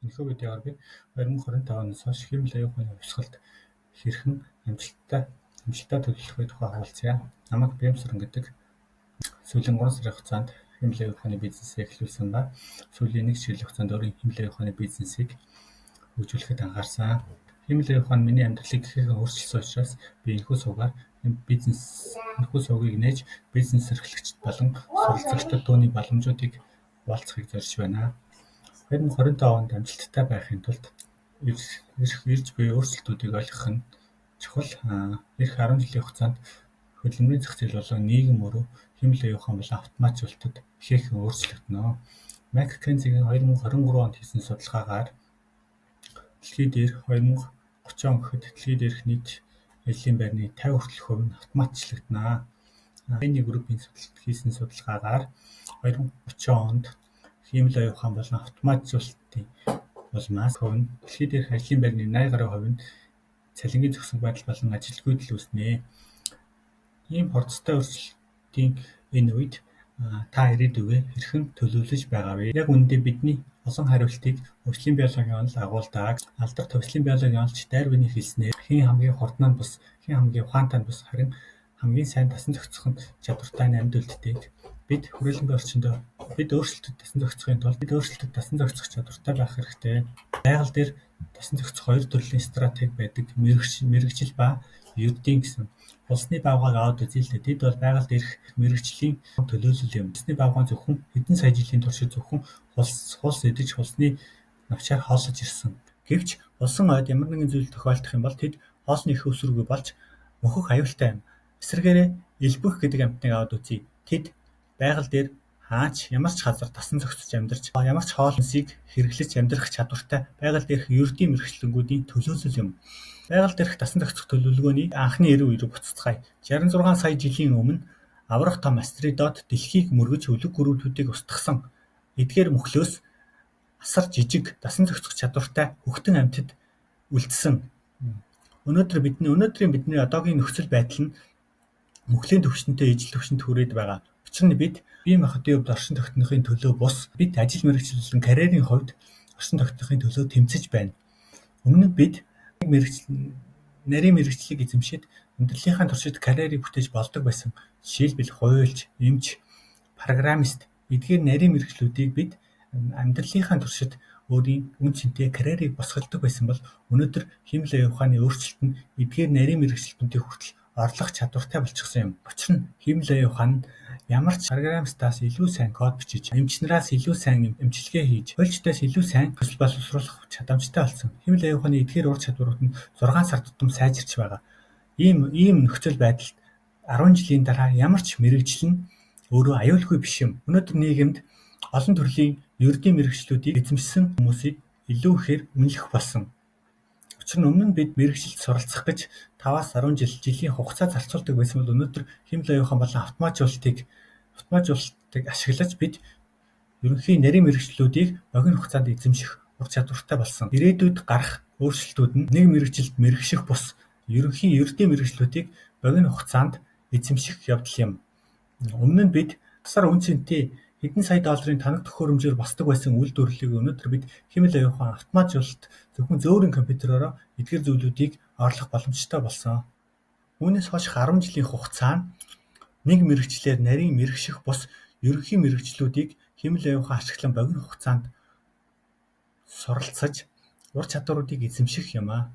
Энэхүү видеогоор би 2025 оноос хойш хэмжээ аюул ухааны хувьсгалд хэрхэн амжилттай төлөвлөхөө тухай хуваалцъя. Намайг Бямсран гэдэг сүүлийн 3 сарын хугацаанд хэмжээ аюул ухааны бизнесээ эхлүүлсэн ба сүүлийн 1 жилийн хугацаанд өөрийн хэмжээ аюул ухааны бизнесийг хөгжүүлэхэд анхаарсан. Хэмжээ аюул ухаан миний амьдралыг ихээхэн өөрчилсөн учраас би энэхүү сувгийг нээж бизнес эрхлэгчид болон суралцагчдад түүний боломжуудыг хуваалцахыг зорьж байна. 2025 онд амжилттай байхын тулд ирж буй өөрчлөлтүүдийг ойлгох нь чухал. Эх 10 жилийн хугацаанд хөдөлмөрийн зах зээл болон нийгэм өрөө хэмжээ аюул ухаан болон автоматжуулалтад ихээхэн өөрчлөгдөнө. McKinsey-гийн 2023 онд хийсэн судалгаагаар дэлхийд дээрх 2030 он гэхэд дэлхийд дээрх нийт ажлын байрны 50% нь автоматжуулагдана. Bain Group-ийн хийсэн судалгаагаар 2030 онд хэмжээ аюул ухаан болон автоматжуулалтын улмаас дэлхийд дээрх ажлын байрны 80% нь цалингийн зөксөнг байдал болон ажилгүйдэл үүснэ. Ийм хурдтай өөрчлөлтийн энэ үед та ирээдүгөө хэрхэн төлөвлөж байгаа вэ? Яг үүндээ бидний олон хариултыг хөгжлийн биологийн онол агуулдаг. Алдарт хөгжлийн биологийн онолч Дарвины хэлснээр хэн хамгийн хурдан нь бус, хэн хамгийн ухаантай нь бус, харин хамгийн сайн дасан зохицох нь чадвартай нь амьд үлддэг. Бид хүрээлэнгийн орчиндөө өөрчлөлтөд дасан зохицохын тулд өөрчлөлтөд дасан зохицох чадвартай байх хэрэгтэй. Байгаль дээр дасан зохицох хоёр төрлийн стратеги байдаг. Мэргэжил ба ердийн гэсэн. Улсны баавгайг аваад үзье л дээ. Тэд бол байгаль дээрх мэргэжлийн төлөөлөл юм. Улсны баавгай зөвхөн хэдэн сая жилийн туршид зөвхөн хулс идэж хулсны навчаар хоолсож ирсэн. Гэвч улсын ойд ямар нэгэн зүйл тохиолдох юм бол тэд хоолны их өсвөргүй болж мөхөх аюултай юм. Эсвэргээрээ элбэх гэдэг амьтныг аваад үзье. Тэд байгаль дээр хаач ямар ч газар дасан зохицож амьдарч ямар ч хоол хүнсийг хэрэглэж амьдрах чадвартай байгаль дээрх ердийн мэргэжлэнгүүдийн төлөөлөл юм. Байгаль дээрх дасан зохицох төлөвлөгөөний анхны 90 буцацгаая. 66 сая жилийн өмнө аврах том астероид дэлхийг мөргөж өлөг гүрүүлтүүдийг устгасан. Эдгээр мөхлөөс асар жижиг дасан зохицох чадвартай хөхтөн амьтад үлдсэн. Өнөөдрийн бидний одоогийн нөхцөл байдал нь мөхлийн түвшинтэй ижил түвшинд хүрээд байгаа. Учир нь бид бие махбодын хувьд оршин тогтнохын төлөө бус, бид ажил мэргэжил карьерийн хувьд оршин тогтнохын төлөө тэмцэж байна. Өмнө нь бид нарийн мэргэжлийг эзэмшээд амьдралынхаа туршид карьерийг бүтээж болдог байсан. Жишээлбэл хуульч, эмч, программист эдгээр нарийн мэргэжлүүдийг бид амьдралынхаа туршид өөрийн үн цэнтэй карьерийг босгодог байсан бол өнөөдөр хэмжээ аюул ухааны өөрчлөлт нь эдгээр нарийн мэргэжлүүдийн хүртэл орлох чадвартай болчихсон юм. Учир нь хэмжээ аюул ухаан нь ямар ч программистаас илүү сайн код бичиж, эмчнараас илүү сайн эмчилгээ хийж, хуульчдаас илүү сайн төсөл боловсруулах чадамжтай болсон. Хэмжээ аюул ухааны эдгээр ур чадварууд нь 6 сар тутам сайжирч байгаа. Ийм нөхцөл байдалд 10 жилийн дараа ямар ч мэргэжил нь өөрөө аюулгүй биш юм. Өнөөдөр нийгэмд олон төрлийн ердийн мэргэжлүүдийг эзэмшсэн хүмүүсийг илүү ихээр үнэлэх болсон. Учир нь өмнө нь бид мэргэжилд суралцах гэж 5-аас 10 жилийн хугацаа зарцуулдаг байсан бол өнөөдөр хэмжээ аюул ухаан болон автоматжуулалтыг ашиглаж бид ерөнхий нарийн мэргэжлүүдийг богино хугацаанд эзэмших ур чадвартай болсон. Ирээдүйд гарах өөрчлөлтүүд нь нэг мэргэжилд мэргэших бус ерөнхий ердийн мэргэжлүүдийг богино хугацаанд эзэмших явдал юм. Өмнө нь бид асар үн цэнтэй хэдэн сая долларын тоног төхөөрөмжөөр босдог байсан үйлдвэрлэлийг өнөөдөр бид хэмжээ аюул ухаан автоматжуулалт зөвхөн зөөврийн компьютероор эдгээр зүйлүүдийг орлох боломжтой болсон. Үүнээс хойш 10 жилийн хугацаанд нэг мэргэжлээр нарийн мэргэших бус ерөнхий мэргэжлүүдийг хэмжээ аюул ухаан ашиглан богино хугацаанд суралцаж ур чадваруудыг эзэмших юм аа.